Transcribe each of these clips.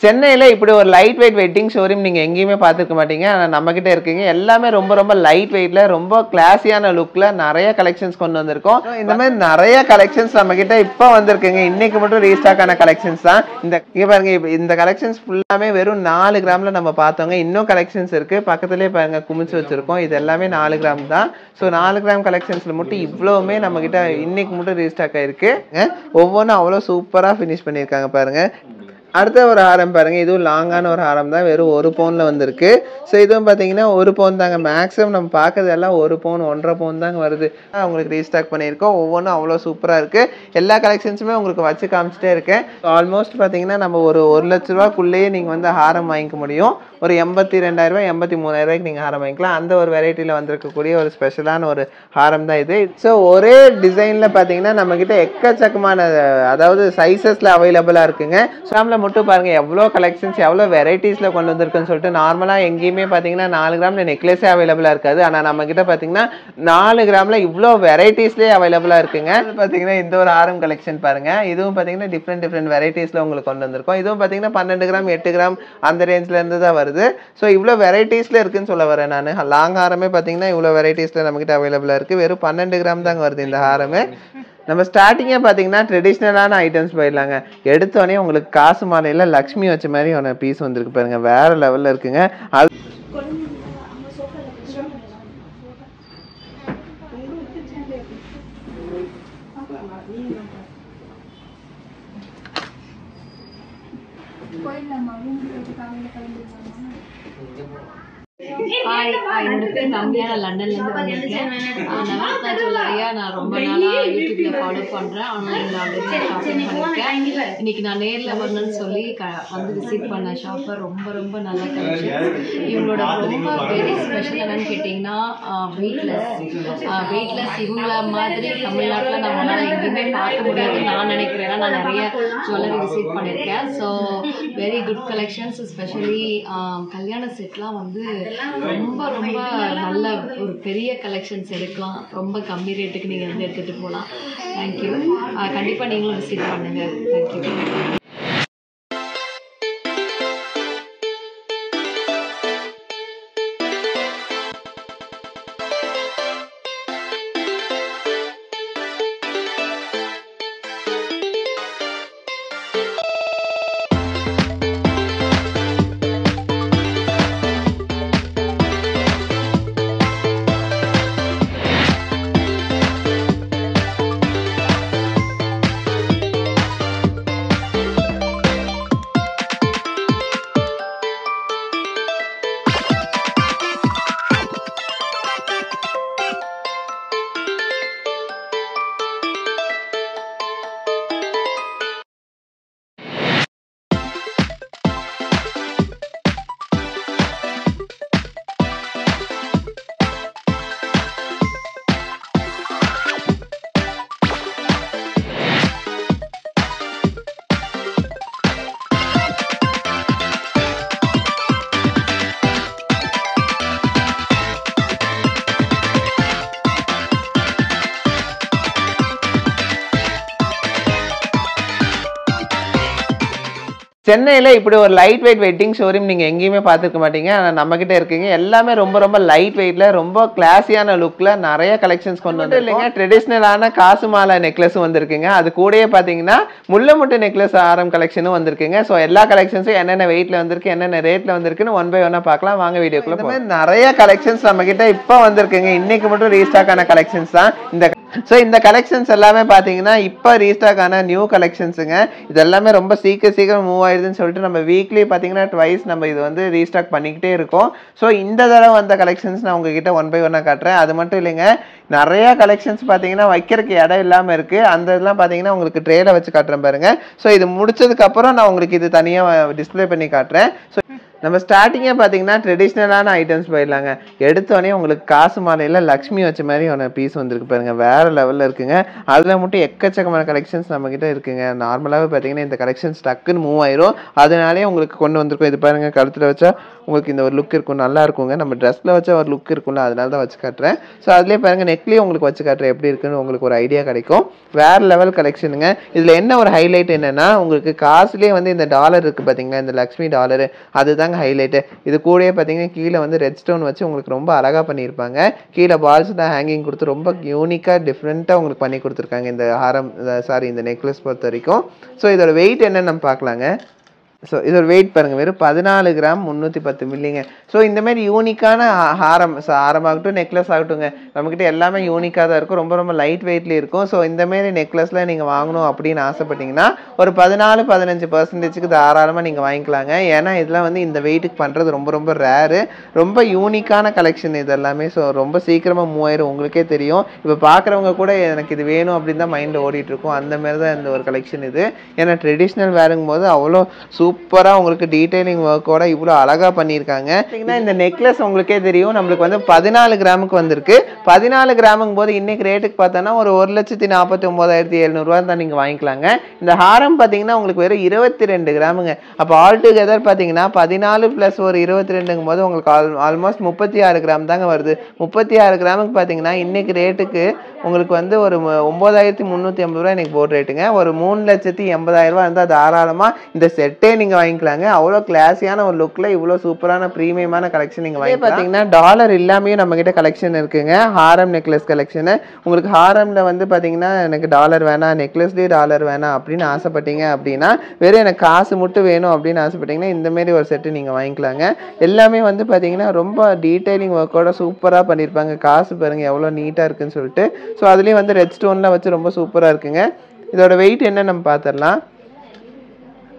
சென்னையில இப்படி ஒரு லைட் வெயிட் வெட்டிங் ஷோரூம் நீங்க எங்கேயுமே பார்த்துருக்க மாட்டீங்க. ஆனா நம்ம கிட்ட இருக்குங்க. எல்லாமே ரொம்ப லைட் வெயிட்ல ரொம்ப கிளாஸியான லுக்ல நிறைய கலெக்ஷன்ஸ் கொண்டு வந்திருக்கோம். இந்த மாதிரி நிறைய கலெக்ஷன்ஸ் நம்ம கிட்ட இப்போ வந்திருக்குங்க. இன்னைக்கு மட்டும் ரீஸ்டாக் ஆன கலெக்ஷன்ஸ் தான். இங்க பாருங்க, இந்த கலெக்ஷன்ஸ் ஃபுல்லாமே வெறும் 4 கிராம்ல நம்ம பார்த்தோங்க. இன்னும் கலெக்ஷன்ஸ் இருக்கு. பக்கத்துலயே பாருங்க குமிச்சு வச்சிருக்கோம். இது எல்லாமே 4 கிராம் தான். ஸோ 4 கிராம் கலெக்ஷன்ஸ்ல மட்டும் இவ்வளவுமே நம்ம கிட்ட இன்னைக்கு மட்டும் ரீஸ்டாக் ஆயிருக்கு. ஒவ்வொன்றும் அவ்வளோ சூப்பரா ஃபினிஷ் பண்ணியிருக்காங்க பாருங்க. அடுத்த ஒரு ஹாரம் பாருங்க, இதுவும் லாங்கான ஒரு ஹாரம் தான். வெறும் 1 பவுன்ல வந்திருக்கு. ஸோ இதுவும் பார்த்தீங்கன்னா 1 பவுன் தாங்க. மேக்ஸிமம் நம்ம பார்க்கறது எல்லாம் 1 பவுன் 1.5 பவுன் தாங்க வருது. உங்களுக்கு ரீஸ்டாக் பண்ணியிருக்கோம். ஒவ்வொன்றும் அவ்வளோ சூப்பராக இருக்கு. எல்லா கலெக்ஷன்ஸுமே உங்களுக்கு வச்சு காமிச்சிட்டே இருக்கேன். ஆல்மோஸ்ட் பார்த்தீங்கன்னா நம்ம ஒரு 1 லட்ச ரூபாக்குள்ளேயே நீங்கள் வந்து ஹாரம் வாங்கிக்க முடியும். ஒரு 82,000 83,000 நீங்கள் ஹாரம் வாங்கிக்கலாம். அந்த ஒரு வெரைட்டியில் வந்திருக்கக்கூடிய ஒரு ஸ்பெஷலான ஒரு ஹாரம் தான் இது. ஸோ ஒரே டிசைனில் பார்த்தீங்கன்னா நம்மக்கிட்ட எக்கச்சக்கமான அதாவது சைஸஸில் அவைலபிளாக இருக்குங்க. ஸோ மட்டும் பாருங்க எவ்வளோ கலெக்ஷன்ஸ் எவ்வளோ வெரைட்டிஸில் கொண்டு வந்திருக்குன்னு சொல்லிட்டு. நார்மலாக எங்கேயுமே பார்த்தீங்கன்னா 4 கிராம்ல நெக்லஸே அவைலபிளாக இருக்காது. ஆனால் நம்ம கிட்ட பார்த்தீங்கன்னா 4 கிராம்ல இவ்வளோ வெரைட்டிஸ்லேயே அவைலபிளாக இருக்குங்க. பார்த்தீங்கன்னா இந்த ஒரு ஹாரம் கலெக்ஷன் பாருங்க. இதுவும் பார்த்தீங்கன்னா டிஃப்ரெண்ட் வெரைட்டிஸில் உங்களுக்கு கொண்டு வந்திருக்கோம். இதுவும் பார்த்தீங்கன்னா 12 கிராம் 8 கிராம் அந்த ரேஞ்சில் இருந்து தான் வருது. ஸோ இவ்வளோ வெரைட்டிஸில் இருக்குன்னு சொல்ல வரேன் நான். லாங் ஹாரமே பார்த்தீங்கன்னா இவ்வளோ வெரைட்டிஸில் நம்மகிட்ட அவைலபிளாக இருக்குது. வெறும் 12 கிராம் தாங்க வருது இந்த ஹாரமே. நம்ம ஸ்டார்டிங்கே பார்த்தீங்கன்னா ட்ரெடிஷ்னலான ஐட்டம்ஸ் போயிடலாங்க. எடுத்தோடனே உங்களுக்கு காசு மாலையில் லக்ஷ்மி வச்ச மாதிரி ஒன்று பீஸ் வந்திருக்கு பாருங்க. வேற லெவலில் இருக்குங்க. அது என்னோட பேர் ரம்யா. நான் லண்டன்லேருந்து வந்திருக்கேன். நவரத்னா ஜுவல்லரியா நான் ரொம்ப நாளாக யூடியூப்ல ஃபாலோ பண்ணுறேன். ஆன்லைனில் ஆல்ரெடி ஷாப்பிங் பண்ணியிருக்கேன். இன்னைக்கு நான் நேரில் வரணும்னு சொல்லி வந்து விசிட் பண்ண ஷாப்பை ரொம்ப நல்ல கலெக்ஷன். இவங்களோட ரொம்ப வெரி ஸ்பெஷல் என்னன்னு கேட்டிங்கன்னா வெயிட்லெஸ் இவங்கள மாதிரி தமிழ்நாட்டில் நம்மளால எங்கேயுமே பார்க்க முடியாதுன்னு நான் நினைக்கிறேன். நான் நிறைய ஜுவல்லரி விசிட் பண்ணியிருக்கேன். So very good collections. Specially கல்யாண செட்லாம் வந்து ரொம்ப நல்ல ஒரு பெரிய கலெக்ஷன்ஸ் எடுக்கலாம். ரொம்ப கம்மி ரேட்டுக்கு நீங்கள் வந்து எடுத்துகிட்டு போகலாம். தேங்க்யூ. கண்டிப்பாக நீங்களும் விசிட் பண்ணுங்கள். தேங்க்யூ. சென்னையில இப்படி ஒரு லைட் வெயிட் வெட்டிங் ஷோரூம் நீங்க எங்கேயுமே பார்த்துருக்க மாட்டீங்க. ஆனால் நம்ம கிட்ட இருக்குங்க. எல்லாமே ரொம்ப லைட் வெயிட்ல ரொம்ப கிளாஸியான லுக்ல நிறைய கலெக்ஷன்ஸ் கொண்டு வந்து இல்லைங்க. ட்ரெடிஷ்னலான காசு மாலை நெக்லஸும் வந்திருக்குங்க. அது கூடயே பார்த்தீங்கன்னா முள்ளமுட்டு நெக்லஸ் ஆரம் கலெக்ஷனும் வந்திருக்குங்க. ஸோ எல்லா கலெக்ஷன்ஸும் என்னென்ன வெயிட்ல வந்திருக்கு, என்னென்ன ரேட்ல வந்திருக்குன்னு 1 by 1 பார்க்கலாம். வாங்க வீடியோக்குள்ள போகலாம். நிறைய கலெக்ஷன்ஸ் நம்ம கிட்ட இப்போ வந்திருக்குங்க. இன்னைக்கு மட்டும் ரீஸ்டாக் ஆன கலெக்ஷன்ஸ் தான் இந்த கலெக்ஷன்ஸ் எல்லாமே பார்த்தீங்கன்னா இப்போ ரீஸ்டாக் ஆன நியூ கலெக்ஷன்ஸுங்க. இது எல்லாமே ரொம்ப சீக்கிரம் மூவ் ஆயிடுதுன்னு சொல்லிட்டு நம்ம வீக்லி பார்த்தீங்கன்னா ட்வைஸ் நம்ம இது வந்து ரீஸ்டாக் பண்ணிக்கிட்டே இருக்கோம். ஸோ இந்த தடவை வந்த கலெக்ஷன்ஸ் நான் உங்ககிட்ட 1 by 1 காட்டுறேன். அது மட்டும் இல்லைங்க, நிறைய கலெக்ஷன்ஸ் பார்த்தீங்கன்னா வைக்கிறதுக்கு இடம் இல்லாமல் இருக்கு. அந்த இதெல்லாம் பார்த்தீங்கன்னா உங்களுக்கு ட்ரேல வச்சு காட்டுறேன் பாருங்க. ஸோ இது முடிச்சதுக்கு அப்புறம் நான் உங்களுக்கு இது தனியாக டிஸ்பிளே பண்ணி காட்டுறேன். ஸோ நம்ம ஸ்டார்டிங்கே பார்த்தீங்கன்னா ட்ரெடிஷ்னலான ஐட்டம்ஸ் போயிடலாங்க. எடுத்தோடனே உங்களுக்கு காசு மாலையில் லக்ஷ்மி வச்ச மாதிரி ஒரு பீஸ் வந்துருக்கு பாருங்க, வேறு லெவலில் இருக்குங்க. அதில் மட்டும் எக்கச்சக்கமான கலெக்ஷன்ஸ் நம்மக்கிட்ட இருக்குங்க. நார்மலாகவே பார்த்தீங்கன்னா இந்த கலெக்ஷன்ஸ் டக்குன்னு மூவ் ஆயிரும், அதனாலே உங்களுக்கு கொண்டு வந்திருக்கோம். இது பாருங்கள், கழுத்தில் வச்சா உங்களுக்கு இந்த ஒரு லுக் இருக்கும், நல்லா இருக்குங்க. நம்ம ட்ரெஸ்ஸில் வச்சா ஒரு லுக் இருக்கும்ல, அதனால தான் வச்சு காட்டுறேன். ஸோ அதிலே பாருங்கள், நெக்லேயும் உங்களுக்கு வச்சு காட்டுறேன் எப்படி இருக்குன்னு உங்களுக்கு ஒரு ஐடியா கிடைக்கும். வேறு லெவல் கலெக்ஷனுங்க. இதில் என்ன ஒரு ஹைலைட் என்னென்னா, உங்களுக்கு காசுலேயே வந்து இந்த டாலர் இருக்குது பார்த்தீங்களா, இந்த லக்ஷ்மி டாலரு, அதுதாங்க ஹைலைட்டு. இது கூடயே பார்த்தீங்கன்னா கீழே வந்து ரெட் ஸ்டோன் வச்சு உங்களுக்கு ரொம்ப அழகாக பண்ணியிருப்பாங்க. கீழே பால்ஸ்லாம் ஹேங்கிங் கொடுத்து ரொம்ப யூனிக்காக டிஃப்ரெண்ட்டாக உங்களுக்கு பண்ணி கொடுத்துருக்காங்க இந்த ஹாரம், சாரி இந்த நெக்லஸ் பொறுத்த வரைக்கும். ஸோ இதோட வெயிட் என்னன்னு நம்ம பார்க்கலாங்க. ஸோ இதோட வெயிட் பாருங்கள், வெறும் 14 கிராம் 310 மில்லிங்க. ஸோ இந்தமாரி யூனிக்கான ஹாரமாகட்டும் நெக்லஸ் ஆகட்டுங்க, நம்மக்கிட்ட எல்லாமே யூனிக்காக தான் இருக்கும், ரொம்ப ரொம்ப லைட் வெயிட்லேயே இருக்கும். ஸோ இந்தமாரி நெக்லஸ்லாம் நீங்கள் வாங்கணும் அப்படின்னு ஆசைப்பட்டீங்கன்னா ஒரு 14-15% தாராளமாக நீங்கள் வாங்கிக்கலாங்க. ஏன்னா இதெல்லாம் வந்து இந்த வெயிட்டுக்கு பண்ணுறது ரொம்ப ரொம்ப ரேரு, ரொம்ப யூனிக்கான கலெக்ஷன் இது எல்லாமே. ஸோ ரொம்ப சீக்கிரமாக மூவ் ஆயிரும், உங்களுக்கே தெரியும். இப்போ பார்க்குறவங்க கூட எனக்கு இது வேணும் அப்படின்னு தான் மைண்டில் ஓடிட்டுருக்கும், அந்தமாரி தான் இந்த ஒரு கலெக்ஷன் இது. ஏன்னா ட்ரெடிஷ்னல் வேருங்கும் போது அவ்வளோ சூப்பராக உங்களுக்கு டீடைலிங் ஒர்க்கோட இவ்வளோ அழகாக பண்ணியிருக்காங்க. பார்த்தீங்கன்னா இந்த நெக்லஸ் உங்களுக்கே தெரியும் நம்மளுக்கு வந்து 14 கிராமுக்கு வந்திருக்கு. 14 கிராமுங்கும் போது இன்னைக்கு ரேட்டுக்கு பார்த்தோன்னா ஒரு 1,49,700 தான் நீங்கள் வாங்கிக்கலாங்க. இந்த ஹாரம் பார்த்தீங்கன்னா உங்களுக்கு வெறும் 22 கிராமுங்க. அப்போ ஆல் டுகெதர் பார்த்தீங்கன்னா 14 + ஒரு 22ங்கும் போது உங்களுக்கு ஆல்மோஸ்ட் 36 கிராம் தாங்க வருது. 36 கிராமுக்கு பார்த்தீங்கன்னா இன்னைக்கு ரேட்டுக்கு உங்களுக்கு வந்து ஒரு 9,350 இன்னைக்கு போர்ட் ரேட்டுங்க. ஒரு 3,80,000 இருந்தால் தாராளமாக இந்த செட்டே நீங்கள் வாங்கிக்கலாங்க. அவ்வளோ கிளாஸியான ஒரு லுக்கில் இவ்வளோ சூப்பரான ப்ரீமியமான கலெக்ஷன் நீங்கள் வாங்கி பார்த்தீங்கன்னா டாலர் இல்லாமையும் நம்மக்கிட்ட கலெக்ஷன் இருக்குங்க. ஹாரம் நெக்லஸ் கலெக்ஷனு. உங்களுக்கு ஹாரமில் வந்து பார்த்தீங்கன்னா எனக்கு டாலர் வேணாம், நெக்லஸ்லேயே டாலர் வேணாம் அப்படின்னு ஆசைப்பட்டீங்க அப்படின்னா, வெறும் எனக்கு காசு மட்டும் வேணும் அப்படின்னு ஆசைப்பட்டீங்கன்னா இந்தமாரி ஒரு செட்டு நீங்கள் வாங்கிக்கலாங்க. எல்லாமே வந்து பார்த்தீங்கன்னா ரொம்ப டீடைலிங் ஒர்க்கோட சூப்பராக பண்ணியிருப்பாங்க. காசு பாருங்கள் எவ்வளோ நீட்டாக இருக்குன்னு சொல்லிட்டு. ஸோ அதுலேயும் வந்து ரெட் ஸ்டோன்லாம் வச்சு ரொம்ப சூப்பராக இருக்குங்க. இதோட வெயிட் என்ன நம்ம பார்த்துடலாம்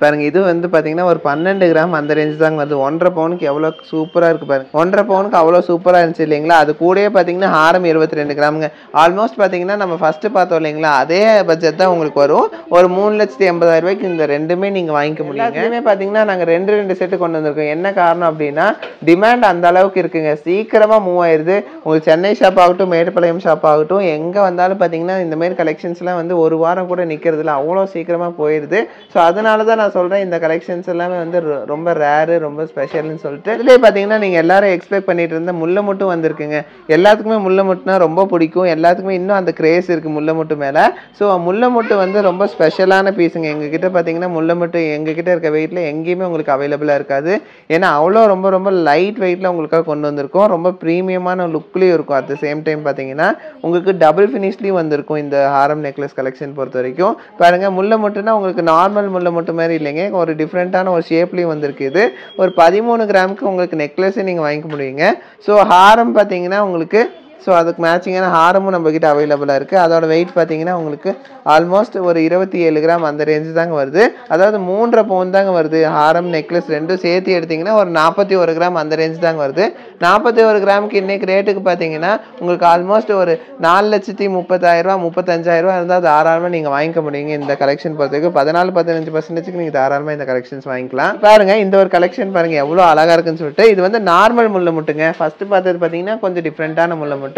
பாருங்க. இது வந்து பார்த்தீங்கன்னா ஒரு 12 கிராம் அந்த ரேஞ்ச் தாங்க வருது. 1.5 பவுனுக்கு எவ்வளோ சூப்பராக இருக்குது பாருங்க. 1.5 பவுனுக்கு அவ்வளோ சூப்பராக இருந்துச்சு இல்லைங்களா. அது கூடயே பார்த்தீங்கன்னா ஹாரம் 22 கிராமுங்க. ஆல்மோஸ்ட் பார்த்தீங்கன்னா நம்ம ஃபஸ்ட்டு பார்த்தோம் இல்லைங்களா, அதே பட்ஜெட் தான் உங்களுக்கு வரும். ஒரு 3,80,000 இந்த ரெண்டுமே நீங்கள் வாங்கிக்க முடியும். எல்லாமே பார்த்தீங்கன்னா நாங்கள் ரெண்டு செட்டு கொண்டு வந்திருக்கோம். என்ன காரணம் அப்படின்னா டிமாண்ட் அந்த அளவுக்கு இருக்குங்க, சீக்கிரமாக மூவ் ஆயிடுது. உங்களுக்கு சென்னை ஷாப் ஆகட்டும், மேட்டுப்பாளையம் ஷாப் ஆகட்டும், எங்கே வந்தாலும் பார்த்தீங்கன்னா இந்தமாரி கலெக்ஷன்ஸ்லாம் வந்து ஒரு வாரம் கூட நிற்கிறதுல அவ்வளோ சீக்கிரமாக போயிடுது. ஸோ அதனால தான் நான் சொல்கிறேன் இந்த கலெக்ஷன்ஸ் எல்லாமே வந்து ரொம்ப ரேரு, ரொம்ப ஸ்பெஷல்னு சொல்லிட்டு. இதுலேயே பார்த்தீங்கன்னா நீங்கள் எல்லாரும் எக்ஸ்பெக்ட் பண்ணிட்டு இருந்த முல்லை மட்டும் வந்திருக்குங்க. எல்லாத்துக்குமே முல்லை முட்டுனா ரொம்ப பிடிக்கும், எல்லாத்துக்குமே இன்னும் அந்த கிரேஸ் இருக்குது முல்லை முட்டு மேலே. ஸோ முல்லை முட்டு வந்து ரொம்ப ஸ்பெஷலான பீஸுங்க. எங்ககிட்ட பார்த்தீங்கன்னா முல்லை முட்டு எங்ககிட்ட இருக்க வெயிட்டில் எங்கேயுமே உங்களுக்கு அவைலபிளாக இருக்காது. ஏன்னா அவ்வளோ ரொம்ப ரொம்ப லைட் வெயிட்டில் உங்களுக்காக கொண்டு வந்திருக்கோம். ரொம்ப ப்ரீமியமான லுக்லேயும் இருக்கும். அட் த சேம் டைம் பார்த்தீங்கன்னா உங்களுக்கு டபுள் ஃபினிஷ்லேயும் வந்திருக்கும் இந்த ஹாரம் நெக்லஸ் கலெக்ஷன் பொறுத்த வரைக்கும். பாருங்கள், முல்லை முட்டுனா உங்களுக்கு நார்மல் முல்லை முட்டு மாதிரி இல்லைங்க, ஒரு டிஃப்ரெண்ட்டான ஒரு ஷேப்லேயும் வந்திருக்கு. இது ஒரு 13 கிராமுக்கு உங்களுக்கு நெக்லஸே நீங்கள் வாங்கிக்க முடியுங்க. ஸோ ஹாரம் பார்த்தீங்கன்னா உங்களுக்கு ஸோ அதுக்கு மேட்சிங்கான ஹாரமும் நம்மக்கிட்ட அவைலபிளாக இருக்குது. அதோட வெயிட் பார்த்தீங்கன்னா உங்களுக்கு ஆல்மோஸ்ட் ஒரு 27 கிராம் அந்த ரேஞ்சு தாங்க வருது. அதாவது 3.5 பவுன் தாங்க வருது. ஹாரம் நெக்லஸ் ரெண்டும் சேர்த்து எடுத்திங்கன்னா ஒரு 41 கிராம் அந்த ரேஞ்சு தாங்க வருது. 41 கிராமுக்கு இன்றைக்கி ரேட்டுக்கு பார்த்தீங்கன்னா உங்களுக்கு ஆல்மோஸ்ட் ஒரு 4,30,000 35,000 இருந்தால் தாராளமாக நீங்கள் வாங்கிக்க முடியுங்க. இந்த கலெக்ஷன் பொறுத்தவரைக்கும் 14-15% நீங்கள் தாராளமாக இந்த கலெக்ஷன்ஸ் வாங்கிக்கலாம். பாருங்கள், இந்த ஒரு கலெக்ஷன் பாருங்கள் எவ்வளோ அழகாக இருக்குன்னு சொல்லிட்டு. இது வந்து நார்மல் முல்லை முட்டுங்க. ஃபஸ்ட்டு பார்த்தது பார்த்தீங்கன்னா கொஞ்சம் டிஃப்ரெண்ட்டான முல்லை முட்டு.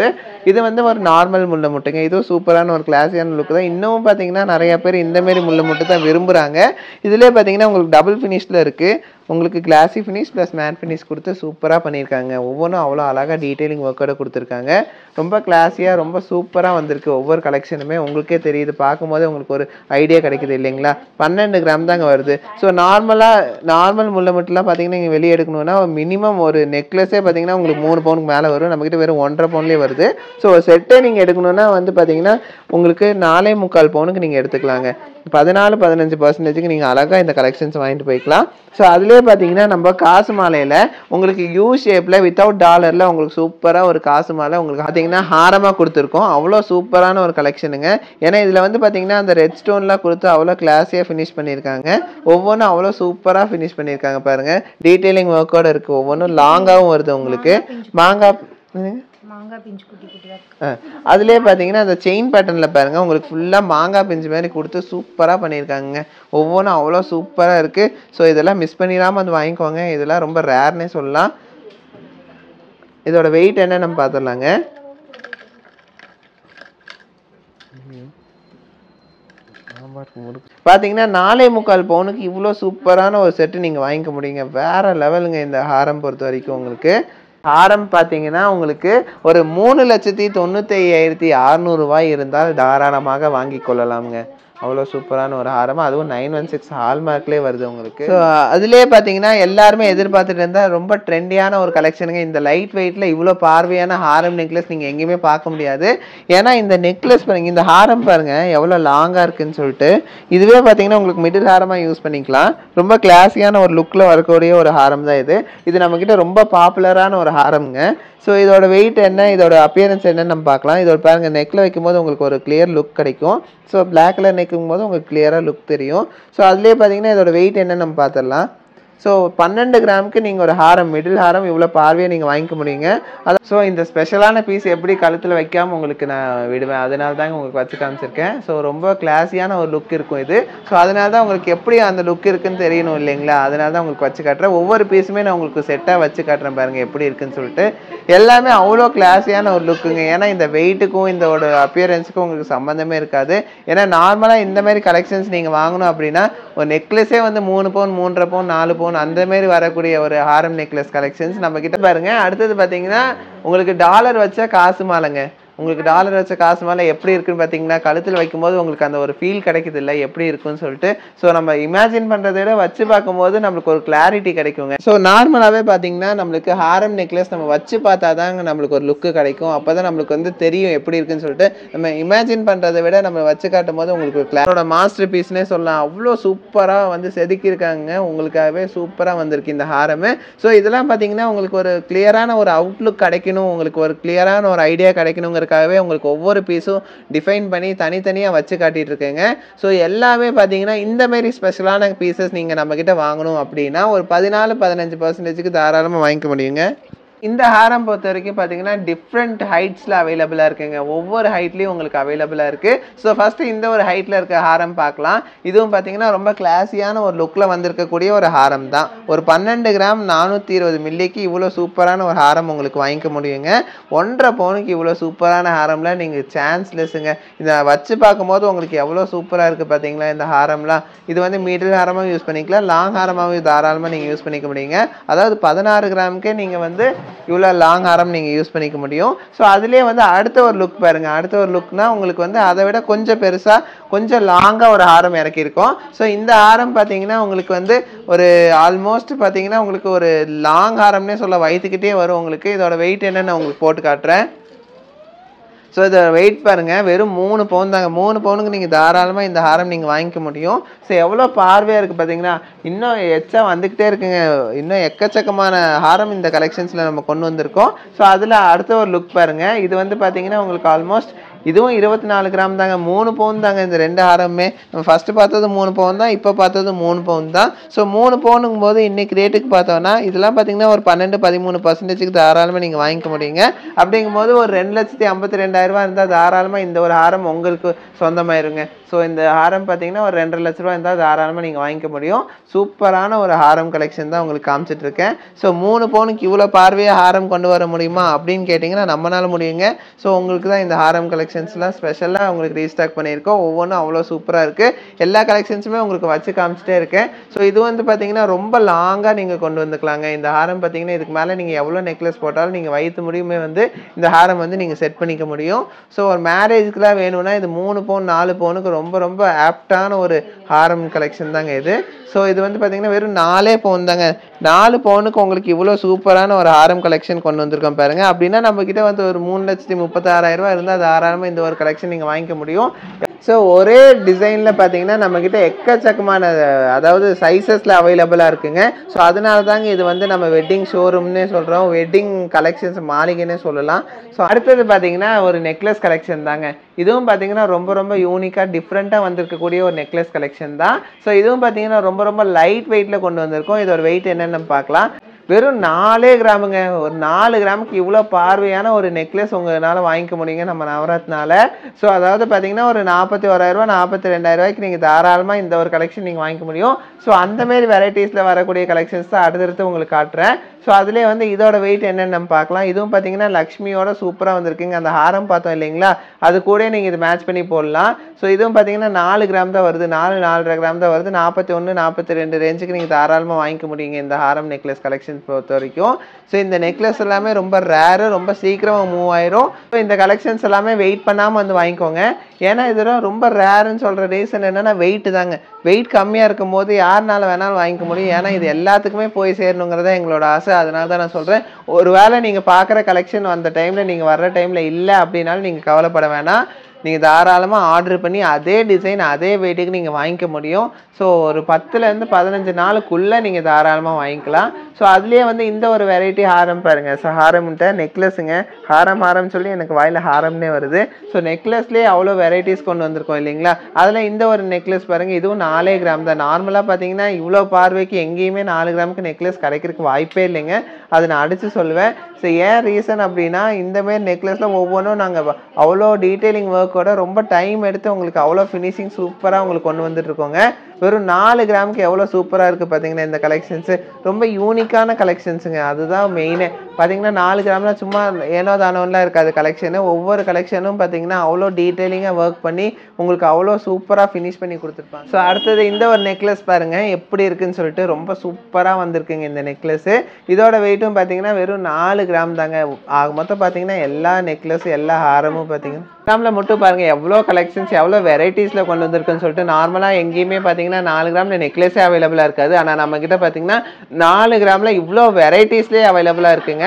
இது வந்து ஒரு நார்மல் முல்லை முட்டுங்க. இதுவும் சூப்பரான ஒரு கிளாஸியான லுக் தான். இன்னும் பார்த்தீங்கன்னா நிறைய பேர் இந்தமாரி முல்லை முட்டு தான் விரும்புகிறாங்க. இதுலேயே பார்த்தீங்கன்னா உங்களுக்கு டபுள் ஃபினிஷில் இருக்குது. உங்களுக்கு classy finish plus matte finish கொடுத்து சூப்பராக பண்ணியிருக்காங்க. ஒவ்வொன்றும் அவ்வளோ அழகாக டீட்டெயிலிங் ஒர்க்கோட கொடுத்துருக்காங்க. ரொம்ப கிளாஸியாக ரொம்ப சூப்பராக வந்திருக்கு. ஒவ்வொரு கலெக்ஷனுமே உங்களுக்கே தெரியுது, பார்க்கும்போது உங்களுக்கு ஒரு ஐடியா கிடைக்குது இல்லைங்களா. 12 கிராம் தாங்க வருது. ஸோ நார்மல் முல்லை முட்டுலாம் பார்த்தீங்கன்னா நீங்கள் வெளியே எடுக்கணும்னா மினிமம் ஒரு நெக்லஸே பார்த்தீங்கன்னா உங்களுக்கு 3 பவுனுக்கு மேலே வரும். நம்மக்கிட்ட வெறும் 1.5 பவுன்லேயே வருது. ஸோ செட்டே நீங்கள் எடுக்கணும்னா வந்து பார்த்தீங்கன்னா உங்களுக்கு 4.25 பவுனுக்கு நீங்கள் எடுத்துக்கலாங்க. 14-15% நீங்கள் அழகாக இந்த கலெக்ஷன்ஸ் வாங்கிட்டு போய்க்கலாம். ஸோ அதுலேயே பார்த்தீங்கன்னா நம்ம காசு மாலையில் உங்களுக்கு யூ ஷேப்பில் வித்தவுட் டாலரில் உங்களுக்கு சூப்பராக ஒரு காசு மாலை உங்களுக்கு பார்த்தீங்கன்னா ஹாரமாக கொடுத்துருக்கோம். அவ்வளோ சூப்பரான ஒரு கலெக்ஷனுங்க. ஏன்னா இதில் வந்து பார்த்தீங்கன்னா அந்த ரெட் ஸ்டோன்லாம் கொடுத்து அவ்வளோ கிளாஸியாக ஃபினிஷ் பண்ணியிருக்காங்க. ஒவ்வொன்றும் அவ்வளோ சூப்பராக ஃபினிஷ் பண்ணியிருக்காங்க பாருங்கள். டீட்டெயிலிங் ஒர்க்கோடு இருக்குது. ஒவ்வொன்றும் லாங்காகவும் வருது உங்களுக்கு. மாங்காய் மாங்காய் பிஞ்சு குட்டி குட்டியாக இருக்குது. அதுலேயே பார்த்தீங்கன்னா அந்த செயின் பேட்டர்னில் பாருங்கள் உங்களுக்கு ஃபுல்லாக மாங்காய் பிஞ்சு மாதிரி கொடுத்து சூப்பராக பண்ணியிருக்காங்க. ஒவ்வொன்றும் அவ்வளோ சூப்பராக இருக்குது. ஸோ இதெல்லாம் மிஸ் பண்ணிடாமல் வந்து வாங்கிக்கோங்க. இதெல்லாம் ரொம்ப ரேர்னே சொல்லலாம். இதோட வெயிட் என்ன நம்ம பார்த்துடலாங்க. பார்த்தீங்கன்னா 4.25 பவுனுக்கு இவ்வளோ சூப்பரான ஒரு செட்டு நீங்கள் வாங்கிக்க முடியுங்க. வேற லெவலுங்க இந்த ஹாரம் பொறுத்த வரைக்கும். உங்களுக்கு ஹாரம் பார்த்தீங்கன்னா உங்களுக்கு ஒரு 3,95,600 ரூபாய் இருந்தால் தாராளமாக வாங்கி கொள்ளலாமுங்க. அவ்வளோ சூப்பரான ஒரு ஹாரம், அதுவும் 916 ஹால்மார்க்லேயே வருது உங்களுக்கு. ஸோ அதுலேயே பார்த்தீங்கன்னா எல்லாருமே எதிர்பார்த்துட்டு இருந்தால் ரொம்ப ட்ரெண்டியான ஒரு கலெக்ஷனுங்க. இந்த லைட் வெயிட்டில் இவ்வளோ பார்வையான ஹாரம் நெக்லஸ் நீங்கள் எங்கேயுமே பார்க்க முடியாது. ஏன்னா இந்த நெக்லஸ் பாருங்க, இந்த ஹாரம் பாருங்கள் எவ்வளோ லாங்காக இருக்குன்னு சொல்லிட்டு. இதுவே பார்த்தீங்கன்னா உங்களுக்கு மிடில் ஹாரமாக யூஸ் பண்ணிக்கலாம். ரொம்ப கிளாஸியான ஒரு லுக்கில் வரக்கூடிய ஒரு ஹாரம் தான் இது. இது நம்மக்கிட்ட ரொம்ப பாப்புலரான ஒரு ஹாரம்ங்க. ஸோ இதோட வெயிட் என்ன, இதோட அப்பியரன்ஸ் என்னன்னு நம்ம பார்க்கலாம். இதோட பாருங்கள் நெக்கில் வைக்கும்போது உங்களுக்கு ஒரு கிளியர் லுக் கிடைக்கும். ஸோ பிளாக் கலர் நெக்கும் போது உங்களுக்கு கிளியராக லுக் தெரியும். ஸோ அதுலேயே பார்த்தீங்கன்னா இதோட வெயிட் என்னன்னு நம்ம பார்த்துடலாம். ஸோ 12 கிராமுக்கு நீங்கள் ஒரு ஹாரம், மிடில் ஹாரம் இவ்வளோ பார்வையாக நீங்கள் வாங்கிக்க முடியுங்க. அதான் ஸோ இந்த ஸ்பெஷலான பீஸ் எப்படி கழுத்தில் வைக்காமல் உங்களுக்கு நான் விடுவேன், அதனால தாங்க உங்களுக்கு வச்சு காமிச்சிருக்கேன். ஸோ ரொம்ப கிளாஸியான ஒரு லுக் இருக்கும் இது. ஸோ அதனால தான் உங்களுக்கு எப்படி அந்த லுக் இருக்குன்னு தெரியணும் இல்லைங்களா, அதனால தான் உங்களுக்கு வச்சு காட்டுறேன். ஒவ்வொரு பீஸுமே நான் உங்களுக்கு செட்டாக வச்சு காட்டுறேன் பாருங்கள் எப்படி இருக்குன்னு சொல்லிட்டு. எல்லாமே அவ்வளோ கிளாஸியான ஒரு லுக்குங்க. ஏன்னா இந்த வெயிட்டுக்கும் இதோட அப்பியரன்ஸுக்கும் உங்களுக்கு சம்மந்தமே இருக்காது. ஏன்னா நார்மலாக இந்த மாதிரி கலெக்ஷன்ஸ் நீங்கள் வாங்கணும் அப்படின்னா ஒரு நெக்லஸே வந்து 3 பவுன் 3.5 பவுன் 4 பவுன் அந்த மாதிரி வரக்கூடிய ஒரு ஹாரம் நெக்லஸ் கலெக்ஷன்ஸ் நம்ம கிட்ட பாருங்க. அடுத்தது பார்த்தீங்கன்னா உங்களுக்கு டாலர் வச்ச காசு மாலைங்க. உங்களுக்கு டாலர் வச்ச காசு மாலை எப்படி இருக்குன்னு பார்த்தீங்கன்னா கழுத்தில் வைக்கும்போது உங்களுக்கு அந்த ஒரு ஃபீல் கிடைக்குது இல்லை எப்படி இருக்குன்னு சொல்லிட்டு. ஸோ நம்ம இமேஜின் பண்ணுறதை விட வச்சு பார்க்கும்போது நம்மளுக்கு ஒரு கிளாரிட்டி கிடைக்குங்க. ஸோ நார்மலாகவே பார்த்தீங்கன்னா நம்மளுக்கு ஹாரம் நெக்லஸ் நம்ம வச்சு பார்த்தா தாங்க நம்மளுக்கு ஒரு லுக்கு கிடைக்கும். அப்போ தான் நம்மளுக்கு வந்து தெரியும் எப்படி இருக்குன்னு சொல்லிட்டு. நம்ம இமேஜின் பண்ணுறதை விட நம்ம வச்சு காட்டும் போது உங்களுக்கு கிளாரோட மாஸ்டர் பீஸ்னே சொல்லலாம். அவ்வளோ சூப்பராக வந்து செதுக்கியிருக்காங்க. உங்களுக்காகவே சூப்பராக வந்திருக்கு இந்த ஹாரமு. ஸோ இதெல்லாம் பார்த்தீங்கன்னா உங்களுக்கு ஒரு கிளியரான ஒரு அவுட்லுக் கிடைக்கணும், உங்களுக்கு ஒரு கிளியரான ஒரு ஐடியா கிடைக்கணுங்கிற உங்களுக்கு ஒவ்வொரு பீஸும் டிஃபைன் பண்ணி தனித்தனியாக வச்சு காட்டிட்டு இருக்கேங்க. ஸோ எல்லாமே பார்த்தீங்கன்னா இந்த மாதிரி ஸ்பெஷலான பீசஸ் நீங்கள் நம்மக்கிட்ட வாங்கணும் அப்படின்னா ஒரு 14-15% தாராளமாக வாங்கிக்க முடியுங்க. இந்த ஹாரம் பொறுத்த வரைக்கும் பார்த்தீங்கன்னா டிஃப்ரெண்ட் ஹைட்ஸில் அவைலபிளாக இருக்குங்க. ஒவ்வொரு ஹைட்லேயும் உங்களுக்கு அவைலபிளாக இருக்குது. ஸோ ஃபஸ்ட்டு இந்த ஒரு ஹைட்டில் இருக்க ஹாரம் பார்க்கலாம். இதுவும் பார்த்தீங்கன்னா ரொம்ப கிளாஸியான ஒரு லுக்கில் வந்திருக்கக்கூடிய ஒரு ஹாரம் தான். ஒரு 12 கிராம் 420 மில்லிக்கு இவ்வளோ சூப்பரான ஒரு ஹாரம் உங்களுக்கு வாங்கிக்க முடியுங்க. 1.5 பவுனுக்கு இவ்வளோ சூப்பரான ஹாரம்லாம் நீங்கள் சான்ஸ்லெஸ்ஸுங்க. இதை வச்சு பார்க்கும்போது உங்களுக்கு எவ்வளோ சூப்பராக இருக்குது பார்த்தீங்களா இந்த ஹாரம்லாம். இது வந்து மிடில் ஹாரமாக யூஸ் பண்ணிக்கலாம், லாங் ஹாரமாகவும் தாராளமாக நீங்கள் யூஸ் பண்ணிக்க முடியுங்க. அதாவது 16 கிராமுக்கே நீங்கள் வந்து இவ்வளோ லாங் ஹாரம் நீங்கள் யூஸ் பண்ணிக்க முடியும். ஸோ அதுலேயே வந்து அடுத்த ஒரு லுக் பாருங்கள். அடுத்த ஒரு லுக்னா உங்களுக்கு வந்து அதை விட கொஞ்சம் பெருசாக கொஞ்சம் லாங்காக ஒரு ஹாரம் இறக்கியிருக்கோம். ஸோ இந்த ஹாரம் பார்த்தீங்கன்னா உங்களுக்கு வந்து ஒரு ஆல்மோஸ்ட் பார்த்தீங்கன்னா உங்களுக்கு ஒரு லாங் ஹாரம்னே சொல்ல வயிற்றுக்கிட்டே வரும் உங்களுக்கு. இதோட வெயிட் என்னன்னு உங்களுக்கு போட்டு காட்டுறேன். ஸோ இதை வெயிட் பாருங்கள், வெறும் 3 பவுன் தாங்க. 3 பவுனுக்கு நீங்கள் தாராளமாக இந்த ஹாரம் நீங்கள் வாங்கிக்க முடியும். ஸோ எவ்வளோ பார்வையாக இருக்குது பார்த்தீங்கன்னா. இன்னும் எச்சா வந்துக்கிட்டே இருக்குங்க. இன்னும் எக்கச்சக்கமான ஹாரம் இந்த கலெக்ஷன்ஸில் நம்ம கொண்டு வந்திருக்கோம். ஸோ அதில் அடுத்த ஒரு லுக் பாருங்கள். இது வந்து பார்த்தீங்கன்னா உங்களுக்கு ஆல்மோஸ்ட் இதுவும் 24 கிராம் தாங்க. 3 பவுன் தாங்க இந்த 2 ஹாரமே. நம்ம ஃபஸ்ட்டு பார்த்தது 3 பவுன் தான், இப்போ பார்த்தது 3 பவுன் தான். ஸோ 3 பவுனுங்கும் போது இன்றைக்கி ரேட்டுக்கு பார்த்தோன்னா இதெல்லாம் பார்த்தீங்கன்னா ஒரு 12-13% தாராளமாக நீங்கள் வாங்கிக்க முடியுங்க. அப்படிங்கும்போது ஒரு 2,52,000 இருந்தால் தாராளமாக இந்த ஒரு ஹாரம் உங்களுக்கு சொந்தமாயிருங்க. ஸோ இந்த ஹாரம் பார்த்தீங்கன்னா ஒரு 2.5 லட்ச ரூபா இருந்தால் தாராளமாக நீங்கள் வாங்கிக்க முடியும். சூப்பரான ஒரு ஹாரம் கலெக்ஷன் தான் உங்களுக்கு காமிச்சிட்ருக்கேன். ஸோ 3 பவுனுக்கு இவ்வளோ பார்வையாக ஹாரம் கொண்டு வர முடியுமா அப்படின்னு கேட்டிங்கன்னா நம்மளால முடியுங்க. ஸோ உங்களுக்கு தான் இந்த ஹாரம் கலெக்ஷன்ஸ்லாம் ஸ்பெஷலாக உங்களுக்கு ரீஸ்டாக் பண்ணியிருக்கோம். ஒவ்வொன்றும் அவ்வளோ சூப்பராக இருக்குது. எல்லா கலெக்ஷன்ஸுமே உங்களுக்கு வச்சு காமிச்சிட்டே இருக்கேன். ஸோ இது வந்து பார்த்தீங்கன்னா ரொம்ப லாங்காக நீங்கள் கொண்டு வந்துக்கலாங்க. இந்த ஹாரம் பார்த்தீங்கன்னா இதுக்கு மேலே நீங்கள் எவ்வளோ நெக்லஸ் போட்டாலும் நீங்கள் வயிற்று முடியுமே வந்து இந்த ஹாரம் வந்து நீங்கள் செட் பண்ணிக்க முடியும். ஸோ ஒரு மேரேஜுக்குலாம் வேணும்னா இது 3 பவுன் 4 பவுனுக்கு ரொம்ப ரொம்ப ஆப்டான ஒரு ஹாரம் கலெக்ஷன் தாங்க இது. ஸோ இது வந்து பார்த்தீங்கன்னா வெறும் 4 பவுன் தாங்க. 4 பவுனுக்கு உங்களுக்கு இவ்வளோ சூப்பரான ஒரு ஹாரம் கலெக்ஷன் கொண்டு வந்திருக்கோம் பாருங்க. அப்படின்னா நம்மக்கிட்ட வந்து ஒரு 3,36,000 இருந்தால் தாராளமாக இந்த ஒரு கலெக்ஷன் நீங்கள் வாங்கிக்க முடியும். ஸோ ஒரே டிசைனில் பார்த்தீங்கன்னா நம்மக்கிட்ட எக்கச்சக்கமான அதாவது சைஸஸில் அவைலபிளாக இருக்குங்க. ஸோ அதனால தாங்க இது வந்து நம்ம வெட்டிங் ஷோரூம்னே சொல்கிறோம், வெட்டிங் கலெக்ஷன்ஸ் மாளிகைன்னே சொல்லலாம். ஸோ அடுத்தது பார்த்தீங்கன்னா ஒரு நெக்லஸ் கலெக்ஷன் தாங்க. இதுவும் பார்த்தீங்கன்னா ரொம்ப ரொம்ப யூனிக்காக டிஃப்ரெண்ட்டாக வந்திருக்கக்கூடிய ஒரு நெக்லஸ் கலெக்ஷன் தான். ஸோ இதுவும் பார்த்தீங்கன்னா ரொம்ப ரொம்ப லைட் வெயிட்டில் கொண்டு வந்திருக்கோம். இதோட வெயிட் என்னென்னு பார்க்கலாம். வெறும் 4 கிராமுங்க. ஒரு 4 கிராமுக்கு இவ்வளோ பார்வையான ஒரு நெக்லஸ் உங்களால் வாங்கிக்க முடியுங்க நம்ம நவரத்னால. ஸோ அதாவது பார்த்தீங்கன்னா ஒரு 41,000 42,000 நீங்கள் தாராளமாக இந்த ஒரு கலெக்ஷன் நீங்கள் வாங்கிக்க முடியும். ஸோ அந்தமாரி வெரைட்டிஸில் வரக்கூடிய கலெக்ஷன்ஸ் தான் அடுத்தடுத்து உங்களுக்கு காட்டுறேன். ஸோ அதுலேயே வந்து இதோட வெயிட் என்னென்னு நம்ம பார்க்கலாம். இதுவும் பார்த்தீங்கன்னா லக்ஷ்மியோட சூப்பராக வந்திருக்குங்க. அந்த ஹாரம் பார்த்தோம் இல்லைங்களா, அது கூட நீங்கள் இது மேட்ச் பண்ணி போடலாம். ஸோ இதுவும் பார்த்தீங்கன்னா 4 கிராம் தான் வருது, 4-4.5 கிராம் தான் வருது. 41-42 ரேஞ்சுக்கு நீங்கள் தாராளமாக வாங்கிக்க முடியுங்க இந்த ஹாரம் நெக்லஸ் கலெக்ஷன் பொறுத்த வரைக்கும். ஸோ இந்த நெக்லஸ் எல்லாமே ரொம்ப ரேரு, ரொம்ப சீக்கிரமாக மூவ் ஆயிரும். ஸோ இந்த கலெக்ஷன்ஸ் எல்லாமே வெயிட் பண்ணாமல் வந்து வாங்கிக்கோங்க. ஏன்னா இதெல்லாம் ரொம்ப ரேருன்னு சொல்கிற ரீசன் என்னென்னா வெயிட்டு தாங்க. வெயிட் கம்மியாக இருக்கும் போது யாருனால வேணாலும் வாங்கிக்க முடியும். ஏன்னா இது எல்லாத்துக்குமே போய் சேரணுங்கிறத எங்களோட ஆசை. அதனால தான் நான் சொல்கிறேன், ஒரு வேளை நீங்கள் பார்க்குற கலெக்ஷன் அந்த டைமில் நீங்கள் வர்ற டைமில் இல்லை அப்படின்னாலும் நீங்கள் கவலைப்பட வேணாம். நீங்கள் தாராளமாக ஆர்டர் பண்ணி அதே டிசைன் அதே வெயிட்டுக்கு நீங்கள் வாங்கிக்க முடியும். ஸோ ஒரு 10லேருந்து 15 நாளுக்குள்ளே நீங்கள் தாராளமாக வாங்கிக்கலாம். ஸோ அதுலேயே வந்து இந்த ஒரு வெரைட்டி ஹாரம் பாருங்கள். ஸோ ஹாரம்ன்ட்டு நெக்லஸுங்க, ஹாரம் சொல்லி எனக்கு வாயில் ஹாரம்னே வருது. ஸோ நெக்லஸ்லேயே அவ்வளோ வெரைட்டிஸ் கொண்டு வந்திருக்கோம் இல்லைங்களா. அதில் இந்த ஒரு நெக்லஸ் பாருங்கள், இதுவும் 4 கிராம் தான். நார்மலாக பார்த்தீங்கன்னா இவ்வளோ பார்வைக்கு எங்கேயுமே 4 கிராமுக்கு நெக்லஸ் கிடைக்கிறதுக்கு வாய்ப்பே இல்லைங்க. அதை நான் அடித்து சொல்லுவேன். ஸோ ஏன் ரீசன் அப்படின்னா இந்தமாரி நெக்லஸில் ஒவ்வொன்றும் நாங்கள் அவ்வளோ டீட்டெயிலிங் ஒர்க்கோட ரொம்ப டைம் எடுத்து உங்களுக்கு அவ்வளோ ஃபினிஷிங் சூப்பராக உங்களுக்கு கொண்டு வந்துட்டுருக்கோங்க. வெறும் 4 கிராமுக்கு எவ்வளோ சூப்பராக இருக்குது பார்த்தீங்கன்னா இந்த கலெக்ஷன்ஸு. ரொம்ப யூனிக்கான கலெக்ஷன்ஸுங்க, அதுதான் மெயினே. பார்த்தீங்கன்னா 4 கிராம்லாம் சும்மா ஏனோ தானோலாம் இருக்காது கலெக்ஷனு. ஒவ்வொரு கலெக்ஷனும் பார்த்தீங்கன்னா அவ்வளோ டீட்டெயிலிங்காக ஒர்க் பண்ணி உங்களுக்கு அவ்வளோ சூப்பராக ஃபினிஷ் பண்ணி கொடுத்துருப்பாங்க. ஸோ அடுத்தது இந்த ஒரு நெக்லஸ் பாருங்கள் எப்படி இருக்குன்னு சொல்லிட்டு ரொம்ப சூப்பராக வந்திருக்குங்க இந்த நெக்லஸ்ஸு. இதோட வெயிட்டும் பார்த்தீங்கன்னா வெறும் 4 கிராம் தாங்க. ஆக மொத்தம் பார்த்தீங்கன்னா எல்லா நெக்லஸ் எல்லா ஹாரமும் பார்த்தீங்கன்னா கிராமில் மட்டும் பாருங்கள் எவ்வளோ கலெக்ஷன்ஸ் எவ்வளோ வெரைட்டிஸில் கொண்டு வந்திருக்குன்னு சொல்லிட்டு. நார்மலாக எங்கேயுமே பார்த்தீங்கன்னா 4 கிராமில் நெக்லஸே அவைலபிளாக இருக்காது. ஆனால் நம்மக்கிட்ட பார்த்தீங்கன்னா 4 கிராமில் இவ்வளோ வெரைட்டிஸ்லேயே அவைலபிளாக இருக்குங்க.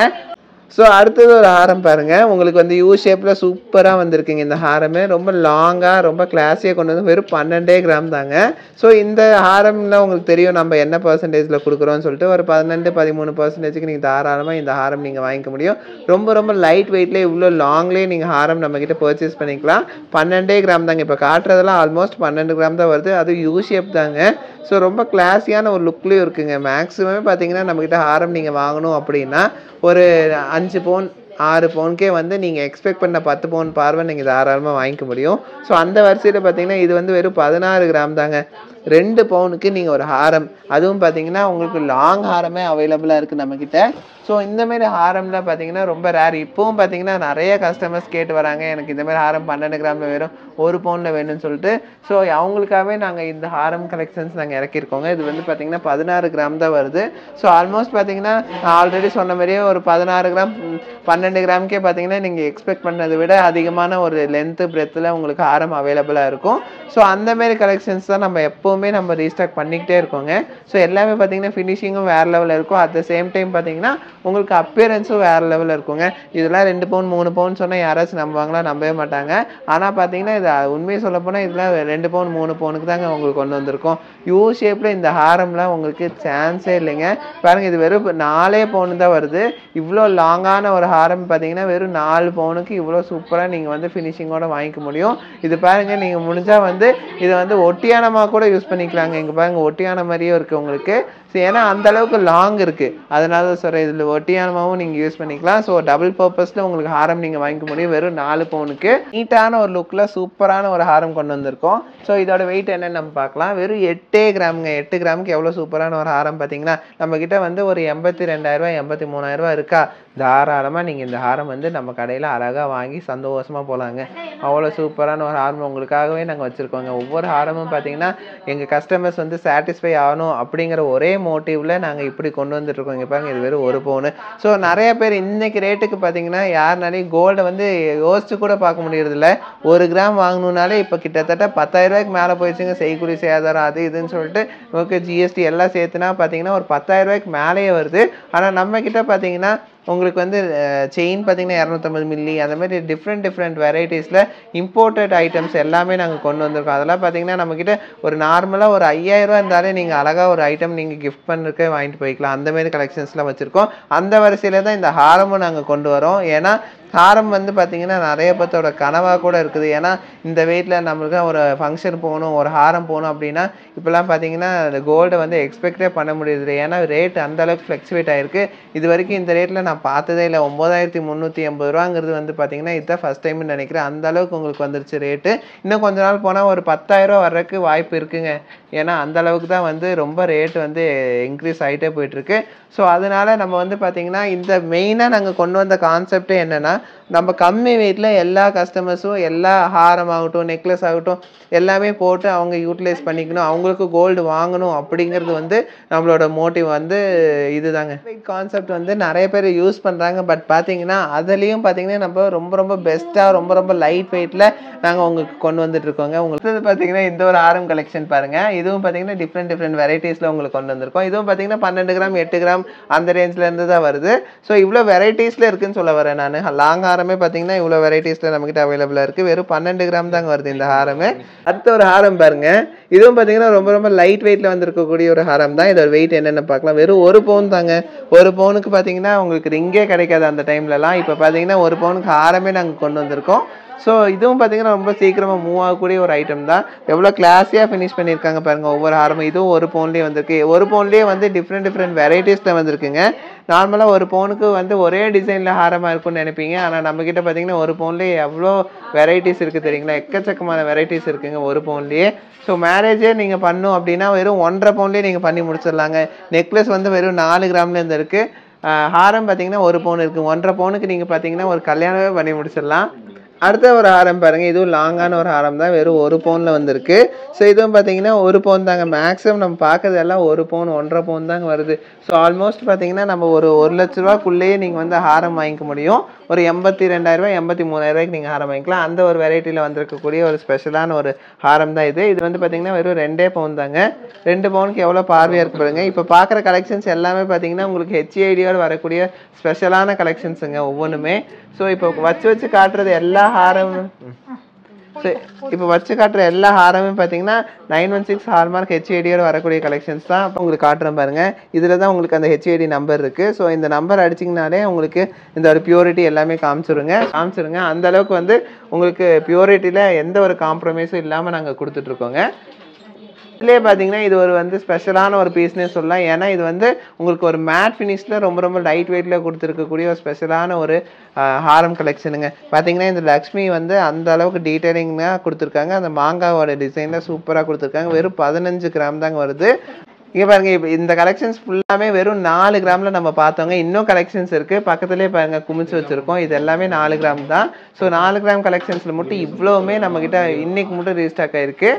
ஸோ அடுத்தது ஒரு ஹாரம் பாருங்கள், உங்களுக்கு வந்து யூ ஷேப்பில் சூப்பராக வந்திருக்குங்க இந்த ஹாரமே. ரொம்ப லாங்காக ரொம்ப கிளாஸியாக கொண்டு வந்து வெறும் 12 கிராம் தாங்க. ஸோ இந்த ஹாரம்ல உங்களுக்கு தெரியும் நம்ம என்ன பர்சன்டேஜில் கொடுக்குறோன்னு சொல்லிட்டு ஒரு 12-13% நீங்கள் தாராளமாக இந்த ஹாரம் நீங்கள் வாங்கிக்க முடியும். ரொம்ப ரொம்ப லைட் வெயிட்லேயே இவ்வளோ லாங்லேயே நீங்கள் ஹாரம் நம்மக்கிட்ட பர்ச்சேஸ் பண்ணிக்கலாம். 12 கிராம் தாங்க. இப்போ காட்டுறதெல்லாம் ஆல்மோஸ்ட் 12 கிராம் தான் வருது. அது யூ ஷேப் தாங்க. ஸோ ரொம்ப கிளாஸியான ஒரு லுக்லேயும் இருக்குங்க. மேக்ஸிமம் பார்த்தீங்கன்னா நம்மக்கிட்ட ஹாரம் நீங்கள் வாங்கணும் அப்படின்னா ஒரு 5 பவுன் 6 பவுனுக்கே வந்து நீங்கள் எக்ஸ்பெக்ட் பண்ண 10 பவுன் பார்வை நீங்கள் தாராளமாக வாங்கிக்க முடியும். ஸோ அந்த வரிசையில் பார்த்தீங்கன்னா இது வந்து வெறும் 16 கிராம் தாங்க. 2 பவுனுக்கு நீங்கள் ஒரு ஹாரம், அதுவும் பார்த்தீங்கன்னா உங்களுக்கு லாங் ஹாரமே அவைலபிளாக இருக்குது நம்மக்கிட்ட. ஸோ இந்தமாரி ஹாரம்ல பார்த்தீங்கன்னா ரொம்ப ரேர். இப்போவும் பார்த்தீங்கன்னா நிறைய கஸ்டமர்ஸ் கேட்டு வராங்க, எனக்கு இந்தமாரி ஹாரம் 12 கிராமில் வெறும் 1 பவுனில் வேணும்னு சொல்லிட்டு. ஸோ அவங்களுக்காகவே நாங்கள் இந்த ஹாரம் கலெக்ஷன்ஸ் நாங்கள் இறக்கியிருக்கோங்க. இது வந்து பார்த்தீங்கன்னா 16 கிராம் தான் வருது. ஸோ ஆல்மோஸ்ட் பார்த்தீங்கன்னா நான் ஆல்ரெடி சொன்ன மாதிரியே ஒரு 16 கிராம் 12 கிராமுக்கே பார்த்தீங்கன்னா நீங்கள் எக்ஸ்பெக்ட் பண்ணதை விட அதிகமான ஒரு லென்த்து பிரெத்தில் உங்களுக்கு ஹாரம் அவைலபிளாக இருக்கும். ஸோ அந்தமாரி கலெக்ஷன்ஸ் தான் நம்ம எப்போவுமே நம்ம ரீஸ்டாக் பண்ணிக்கிட்டே இருக்கோங்க. ஸோ எல்லாமே பார்த்தீங்கன்னா ஃபினிஷிங்கும் வேறு லெவலில் இருக்கும். அட் த சேம் டைம் பார்த்தீங்கன்னா உங்களுக்கு அப்பியரன்ஸும் வேறு லெவலில் இருக்குங்க. இதெல்லாம் 2 பவுன் 3 பவுன் சொன்னால் யாராச்சும் நம்புவாங்களா? நம்பவே மாட்டாங்க. ஆனால் பார்த்தீங்கன்னா இது உண்மையை சொல்ல போனால் இதெல்லாம் 2 பவுன் 3 பவுனுக்கு தாங்க உங்களுக்கு கொண்டு வந்திருக்கோம். யூ ஷேப்பில் இந்த ஹாரம்லாம் உங்களுக்கு சான்ஸே இல்லைங்க. பாருங்கள், இது வெறும் 4 பவுன் தான் வருது. இவ்வளோ லாங்கான ஒரு ஹாரம் பார்த்தீங்கன்னா வெறும் 4 பவுனுக்கு இவ்வளோ சூப்பராக நீங்கள் வந்து ஃபினிஷிங்கோட வாங்கிக்க முடியும். இது பாருங்கள், நீங்கள் முடிஞ்சால் வந்து இதை வந்து ஒட்டியானமாக கூட யூஸ் பண்ணிக்கலாங்க. இங்கே பாருங்கள், ஒட்டியான மாதிரியே இருக்குது உங்களுக்கு. ஸோ ஏன்னா அந்தளவுக்கு லாங் இருக்குது, அதனால தான் சொல்கிறேன். இதில் ஒட்டியானமாகவும் நீங்கள் யூஸ் பண்ணிக்கலாம். ஸோ டபுள் பர்பஸில் உங்களுக்கு ஹாரம் நீங்கள் வாங்கிக்க முடியும் வெறும் 4 பவுனுக்கு. நீட்டான ஒரு லுக்கில் சூப்பரான ஒரு ஹாரம் கொண்டு வந்திருக்கோம். ஸோ இதோட வெயிட் என்னன்னு நம்ம பார்க்கலாம். வெறும் 8 கிராமுங்க. 8 கிராமுக்கு எவ்வளோ சூப்பரான ஒரு ஹாரம் பார்த்தீங்கன்னா. நம்மக்கிட்ட வந்து ஒரு 82,000 83,000 இருக்கா, தாராளமாக நீங்கள் இந்த ஹாரம் வந்து நம்ம கடையில் அழகாக வாங்கி சந்தோஷமாக போகலாங்க. அவ்வளோ சூப்பரான ஒரு ஹாரம் உங்களுக்காகவே நாங்கள் வச்சுருக்கோங்க. ஒவ்வொரு ஹாரமும் பார்த்தீங்கன்னா எங்கள் கஸ்டமர்ஸ் வந்து சாட்டிஸ்ஃபை ஆகணும் அப்படிங்கிற ஒரே மோட்டிவில் நாங்கள் இப்படி கொண்டு வந்துட்டுருக்கோம். இங்கே பாருங்கள், இது வெறும் 1 பவுனு. ஸோ நிறைய பேர் இன்றைக்கி ரேட்டுக்கு பார்த்தீங்கன்னா யாருனாலையும் கோல்டை வந்து யோசிச்சு கூட பார்க்க முடியறதில்ல. 1 கிராம் வாங்கணுன்னாலே இப்போ கிட்டத்தட்ட 10,000 மேலே போயிடுச்சுங்க. செய்கூலி சேதாரம் அது இதுன்னு சொல்லிட்டு ஓகே ஜிஎஸ்டி எல்லாம் சேர்த்துனா பார்த்தீங்கன்னா ஒரு 10,000 மேலேயே வருது. ஆனால் நம்மக்கிட்ட பார்த்தீங்கன்னா உங்களுக்கு வந்து செயின் பார்த்தீங்கன்னா 250 மில்லி அந்த மாதிரி டிஃப்ரெண்ட் வெரைட்டிஸில் இம்போர்ட்டட் ஐட்டம்ஸ் எல்லாமே நாங்கள் கொண்டு வந்திருக்கோம். அதெல்லாம் பார்த்தீங்கன்னா நம்மக்கிட்ட ஒரு நார்மலாக ஒரு 5,000 இருந்தாலே நீங்கள் அழகாக ஒரு ஐட்டம் நீங்கள் கிஃப்ட் பண்ணுறதுக்கே வாங்கிட்டு போய்க்கலாம். அந்தமாரி கலெக்ஷன்ஸ்லாம் வச்சுருக்கோம். அந்த வரிசையில் தான் இந்த ஹாரமும் நாங்கள் கொண்டு வரோம். ஏன்னா ஹாரம் வந்து பார்த்தீங்கன்னா நிறைய பேர்த்தோட கனவாக கூட இருக்குது. ஏன்னா இந்த வெயிட்டில் நம்மளுக்கு ஒரு ஃபங்க்ஷன் போகணும், ஒரு ஹாரம் போகணும் அப்படின்னா இப்போலாம் பார்த்தீங்கன்னா அந்த கோல்டை வந்து எக்ஸ்பெக்டே பண்ண முடியுது. ஏன்னா ரேட் அந்தளவுக்கு ஃப்ளக்சுவேட் ஆகிருக்கு. இது வரைக்கும் இந்த ரேட்டில் நான் பார்த்ததே இல்லை. 9380 ரூபாங்கிறது வந்து பார்த்தீங்கன்னா இதுதான் ஃபஸ்ட் டைம்னு நினைக்கிறேன். அந்த அளவுக்கு உங்களுக்கு வந்துருச்சு ரேட்டு. இன்னும் கொஞ்ச நாள் போனால் ஒரு 10,000 வர்றதுக்கு வாய்ப்பு இருக்குங்க. ஏன்னா அந்த அளவுக்கு தான் வந்து ரொம்ப ரேட் வந்து இன்க்ரீஸ் ஆகிட்டே போயிட்டுருக்கு. ஸோ அதனால நம்ம வந்து பார்த்திங்கன்னா இந்த மெயினாக நாங்கள் கொண்டு வந்த கான்செப்டே என்னென்னா, நம்ம கம்மி வெயிட்டில் எல்லா கஸ்டமர்ஸும் எல்லா ஹாரம் ஆகட்டும், நெக்லஸ் ஆகட்டும் எல்லாமே போட்டு அவங்க யூட்டிலைஸ் பண்ணிக்கணும், அவங்களுக்கு கோல்டு வாங்கணும் அப்படிங்கிறது வந்து நம்மளோட மோட்டிவ் வந்து இதுதாங்க. கான்செப்ட் வந்து நிறைய பேர் யூஸ் பண்ணுறாங்க. பட் பார்த்தீங்கன்னா அதுலேயும் பார்த்தீங்கன்னா நம்ம ரொம்ப ரொம்ப பெஸ்ட்டாக ரொம்ப லைட் வெயிட்டில் நாங்கள் உங்களுக்கு கொண்டு வந்துட்டுருக்கோங்க. உங்களுக்கு பார்த்தீங்கன்னா இந்த ஒரு ஹாரம் கலெக்ஷன் பாருங்கள். இதுவும் பார்த்தீங்கன்னா டிஃப்ரெண்ட் வெரைட்டிஸில் உங்களுக்கு கொண்டு வந்திருக்கோம். இதுவும் பார்த்தீங்கன்னா 12 கிராம் 8 கிராம் அந்த ரேஞ்சிலேருந்து தான் வருது. ஸோ இவ்வளோ வெரைட்டிஸில் இருக்குதுன்னு சொல்ல வரேன் நான். லாங் ஹாரமே பார்த்தீங்கன்னா இவ்வளோ வெரைட்டிஸில் நம்மகிட்ட அவைலபிளாக இருக்குது. வெறும் 12 கிராம் தாங்க வருது இந்த ஹாரமே. அடுத்த ஒரு ஹாரம் பாருங்கள். இதுவும் பார்த்தீங்கன்னா ரொம்ப லைட் வெயிட்டில் வந்துருக்கக்கூடிய ஒரு ஹாரம் தான். இதோட வெயிட் என்னென்னு பார்க்கலாம். வெறும் 1 பவுன் தாங்க. 1 பவுனுக்கு பார்த்தீங்கன்னா உங்களுக்கு ரிங்கே கிடைக்காது அந்த டைம்லலாம். இப்போ பார்த்தீங்கன்னா 1 பவுனுக்கு ஹாரமே நாங்கள் கொண்டு வந்திருக்கோம். ஸோ இதுவும் பார்த்தீங்கன்னா ரொம்ப சீக்கிரமாக மூவ் ஆகக்கூடிய ஒரு ஐட்டம் தான். எவ்வளோ கிளாஸியாக ஃபினிஷ் பண்ணியிருக்காங்க பாருங்கள் ஒவ்வொரு ஹாரமும். இதுவும் 1 பவுன்லேயே வந்திருக்கு. 1 பவுன்லேயே வந்து டிஃப்ரெண்ட் வெரைட்டிஸில் வந்திருக்குங்க. நார்மலாக 1 பவுனுக்கு வந்து ஒரே டிசைனில் ஹாரமாக இருக்கும்னு நினைப்பீங்க. ஆனால் நம்மக்கிட்ட பார்த்தீங்கன்னா 1 பவுன்லேயே எவ்வளோ வெரைட்டிஸ் இருக்குது தெரியுங்களா? எக்கச்சக்கமான வெரைட்டிஸ் இருக்குங்க 1 பவுன்லேயே. ஸோ மேரேஜே நீங்கள் பண்ணணும் அப்படின்னா வெறும் 1.5 பவுன்லேயே நீங்கள் பண்ணி முடிச்சிடலாங்க. நெக்லஸ் வந்து வெறும் 4 கிராம்லேருந்து இருக்குது. ஹாரம் பார்த்தீங்கன்னா 1 பவுன் இருக்குது. 1.5 பவுனுக்கு நீங்கள் பார்த்தீங்கன்னா ஒரு கல்யாணமே பண்ணி முடிச்சிடலாம். அடுத்த ஒரு ஹாரம் பாருங்கள். இதுவும் லாங்கான ஒரு ஹாரம் தான். வெறும் 1 பவுனில் வந்திருக்கு. ஸோ இதுவும் பார்த்தீங்கன்னா 1 பவுன் தாங்க. மேக்ஸிமம் நம்ம பார்க்கறது எல்லாம் 1 பவுன் 1.5 பவுன் தாங்க வருது. ஸோ ஆல்மோஸ்ட் பார்த்தீங்கன்னா நம்ம ஒரு 1 லட்ச ரூபாக்குள்ளேயே நீங்கள் வந்து ஹாரம் வாங்கிக்க முடியும். ஒரு 82,000 83,000 நீங்கள் ஹாரம் வாங்கிக்கலாம். அந்த ஒரு வெரைட்டியில் வந்திருக்கக்கூடிய ஒரு ஸ்பெஷலான ஒரு ஹாரம் தான் இது. இது வந்து பார்த்தீங்கன்னா வெறும் 2 பவுன் தாங்க. 2 பவுனுக்கு எவ்வளோ பார்வையாக இருக்கு பாருங்க. இப்போ பார்க்குற கலெக்ஷன்ஸ் எல்லாமே பார்த்தீங்கன்னா உங்களுக்கு HIDயோடு வரக்கூடிய ஸ்பெஷலான கலெக்ஷன்ஸுங்க ஒவ்வொன்றுமே. ஸோ இப்போ வச்சு காட்டுறது எல்லா ஹாரமும் இப்போ வச்சு காட்டுற எல்லா ஹாரமே பார்த்தீங்கன்னா 916 ஹால்மார்க் HIDயோடு வரக்கூடிய கலெக்ஷன்ஸ் தான். அப்போ உங்களுக்கு காட்டுறேன் பாருங்கள். இதில் தான் உங்களுக்கு அந்த HID நம்பர் இருக்குது. ஸோ இந்த நம்பர் அடிச்சிங்கனாலே உங்களுக்கு இந்த ஒரு பியூரிட்டி எல்லாமே காமிச்சிருங்க. அந்த அளவுக்கு வந்து உங்களுக்கு பியூரிட்டியில் எந்த ஒரு காம்ப்ரமைஸும் இல்லாமல் நாங்கள் கொடுத்துட்ருக்கோங்க. இதுலேயே பார்த்தீங்கன்னா இது ஒரு வந்து ஸ்பெஷலான ஒரு பீஸ்னே சொல்லலாம். ஏன்னா இது வந்து உங்களுக்கு ஒரு மேட் ஃபினிஷில் ரொம்ப லைட் வெயிட்டில் கொடுத்துருக்கக்கூடிய ஒரு ஸ்பெஷலான ஒரு ஹாரம் கலெக்ஷனுங்க. பார்த்தீங்கன்னா இந்த லக்ஷ்மி வந்து அந்த அளவுக்கு டீட்டெயிலிங்காக கொடுத்துருக்காங்க. அந்த மாங்காவோட டிசைனில் சூப்பராக கொடுத்துருக்காங்க. வெறும் 15 கிராம் தாங்க வருது. இங்கே பாருங்கள். இப்போ இந்த கலெக்ஷன்ஸ் ஃபுல்லாமே வெறும் 4 கிராமில் நம்ம பார்த்தோங்க. இன்னும் கலெக்ஷன்ஸ் இருக்குது. பக்கத்துலேயே பாருங்கள் குமிச்சு வச்சுருக்கோம். இது எல்லாமே 4 கிராம் தான். ஸோ 4 கிராம் கலெக்ஷன்ஸில் மட்டும் இவ்வளோவுமே நம்மக்கிட்ட இன்றைக்கி மட்டும் ரீஸ்டாக் ஆகிருக்கு.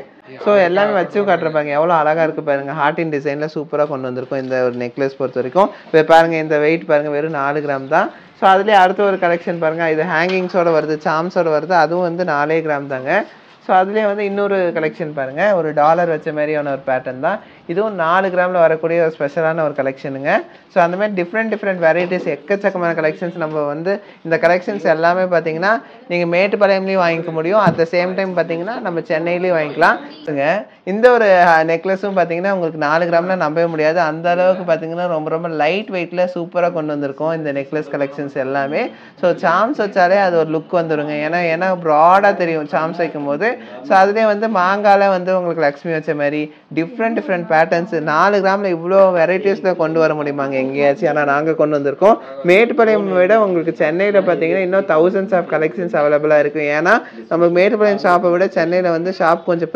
ஸோ எல்லாமே வச்சு காட்டுறப்பாங்க. எவ்வளோ அழகாக இருக்குது பாருங்கள். ஹார்ட்டின் டிசைனில் சூப்பராக கொண்டு வந்திருக்கோம் இந்த ஒரு நெக்லஸ் பொறுத்த வரைக்கும். இப்போ பாருங்கள் இந்த வெயிட் பாருங்கள் வெறும் 4 கிராம் தான். ஸோ அதுலேயே அடுத்த ஒரு கலெக்ஷன் பாருங்கள். இது ஹேங்கிங்ஸோடு வருது, சாம்ஸோடு வருது. அதுவும் வந்து 4 கிராம் தாங்க. ஸோ அதுலேயே வந்து இன்னொரு கலெக்ஷன் பாருங்கள். ஒரு டாலர் வச்ச மாதிரியான ஒரு பேட்டர்ன் தான். இதுவும் 4 கிராமில் வரக்கூடிய ஒரு ஸ்பெஷலான ஒரு கலெக்ஷனுங்க. ஸோ அந்த மாதிரி டிஃப்ரெண்ட் வெரைட்டிஸ் எக்கச்சக்கமான கலெக்ஷன்ஸ் நம்ம வந்து இந்த கலெக்ஷன்ஸ் எல்லாமே பார்த்தீங்கன்னா நீங்கள் மேட்டுப்பாளையம்லேயும் வாங்கிக்க முடியும். அட் த சேம் டைம் பார்த்தீங்கன்னா நம்ம சென்னையிலேயும் வாங்கிக்கலாம். இந்த ஒரு நெக்லஸும் பார்த்தீங்கன்னா உங்களுக்கு 4 கிராமில் நம்பவே முடியாது. அந்த அளவுக்கு பார்த்தீங்கன்னா ரொம்ப லைட் வெயிட்டில் சூப்பராக கொண்டு வந்திருக்கோம் இந்த நெக்லஸ் கலெக்ஷன்ஸ் எல்லாமே. ஸோ சாம்ஸ் வச்சாலே அது ஒரு லுக் வந்துடுங்க. ஏன்னா ப்ராடாக தெரியும் சாம்ஸ் வைக்கும்போது. ஸோ அதுலேயே வந்து மாங்காயில் வந்து உங்களுக்கு லக்ஷ்மி வச்ச மாதிரி டிஃப்ரெண்ட் பேட்டர்ன்ஸ் 4 கிராமில் இவ்வளோ வெரைட்டிஸில் கொண்டு வர முடியுமாங்க எங்கேயாச்சும்? ஆனால் நாங்கள் கொண்டு வந்திருக்கோம். மேட்டுப்பாளையம் விட உங்களுக்கு சென்னையில் பார்த்தீங்கன்னா இன்னும் தௌசண்ட்ஸ் ஆஃப் கலெக்ஷன்ஸ் அவைலபிளாக இருக்குது. ஏன்னா நமக்கு மேட்டுப்பாளையம் ஷாப்பை விட சென்னையில் வந்து ஷாப் கொஞ்சம்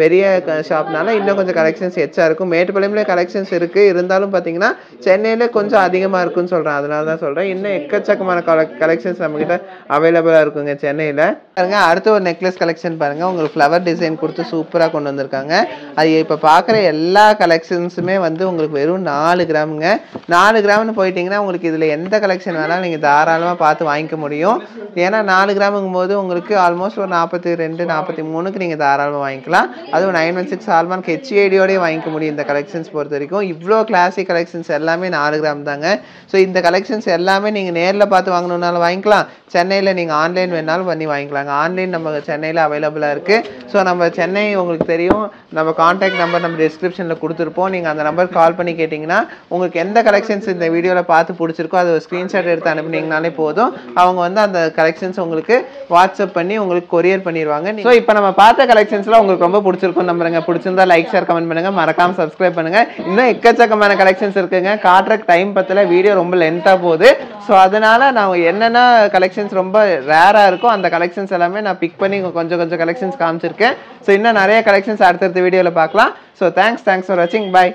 பெரிய ஷாப்னால இன்னும் கொஞ்சம் கலெக்ஷன்ஸ் எச்சா இருக்கும். மேட்டுப்பாளையம்ல கலெக்ஷன்ஸ் இருக்குது. இருந்தாலும் பார்த்தீங்கன்னா சென்னையில் கொஞ்சம் அதிகமாக இருக்குன்னு சொல்கிறேன். அதனால தான் சொல்கிறேன். இன்னும் எக்கச்சக்கமான கலெக்ஷன்ஸ் நம்மக்கிட்ட அவைலபிளாக இருக்குங்க சென்னையில். பாருங்கள் அடுத்த ஒரு நெக்லஸ் கலெக்ஷன் பாருங்கள். உங்களுக்கு ஃப்ளவர் டிசைன் கொடுத்து சூப்பராக கொண்டு வந்திருக்காங்க. அது இப்போ பார்க்குற எல்லா கலெக்ஷன்ஸுமே வந்து உங்களுக்கு வெறும் 4 கிராமுங்க. 4 கிராம்னு போயிட்டீங்கன்னா உங்களுக்கு இதில் எந்த கலெக்ஷன் வேணாலும் நீங்கள் தாராளமாக பார்த்து வாங்கிக்க முடியும். ஏன்னா 4 கிராமுங்கும் போது உங்களுக்கு ஆல்மோஸ்ட் ஒரு 42 43க்கு நீங்கள் தாராளமாக வாங்கிக்கலாம். அதுவும் 916 ஹால்மார்க் HIDயோடய வாங்கிக்க முடியும் இந்த கலெக்ஷன்ஸ் பொறுத்த வரைக்கும். இவ்வளோ கிளாசிக் கலெக்ஷன்ஸ் எல்லாமே 4 கிராம் தாங்க. ஸோ இந்த கலெக்ஷன்ஸ் எல்லாமே நீங்கள் நேரில் பார்த்து வாங்கணுன்னாலும் வாங்கிக்கலாம். சென்னையில் நீங்கள் ஆன்லைன் வேணாலும் பண்ணி வாங்கிக்கலாங்க. ஆன்லைன் நம்ம சென்னையில் அவைலபிளாக இருக்குது. ஸோ நம்ம சென்னை உங்களுக்கு தெரியும். நம்ம கான்டாக்ட் நம்பர் நம்ம டிஸ்கிரிப்ஷனில் கொடுத்துருப்போம். நீங்கள் அந்த நம்பர் கால் பண்ணி கேட்டிங்கன்னா உங்களுக்கு எந்த கலெக்ஷன்ஸ் இந்த வீடியோவில் பார்த்து பிடிச்சிருக்கோ அதை ஒரு ஸ்க்ரீன்ஷாட் எடுத்து அனுப்புனீங்கனாலே போதும். அவங்க வந்து அந்த கலெக்ஷன்ஸ் உங்களுக்கு வாட்ஸ்அப் பண்ணி உங்களுக்கு கொரியர் பண்ணிடுவாங்க. ஸோ இப்போ நம்ம பார்த்த கலெக்ஷன்ஸ்லாம் உங்களுக்கு ரொம்ப பிடிச்சிருக்கும் நம்புறேங்க. பிடிச்சிருந்தா லைக் ஷேர் கமெண்ட் பண்ணுங்க, மறக்காம சப்ஸ்கிரைப் பண்ணுங்க. இன்னும் எக்கச்சக்கமான கலெக்ஷன்ஸ் இருக்குங்க. காட்டுறக்கு டைம் பத்தல, வீடியோ ரொம்ப லென்த்தாக போகுது. ஸோ அதனால நான் என்னென்ன கலெக்ஷன்ஸ் ரொம்ப ரேராக இருக்கோ அந்த கலெக்ஷன்ஸ் எல்லாமே நான் பிக் பண்ணி கொஞ்சம் கலெக்ஷன்ஸ் காமிச்சிருக்கேன். ஸோ இன்னும் நிறைய கலெக்ஷன்ஸ் அடுத்தடுத்த வீடியோவில் பார்க்கலாம். ஸோ தேங்க்ஸ் ஃபார் வாட்சிங். பை.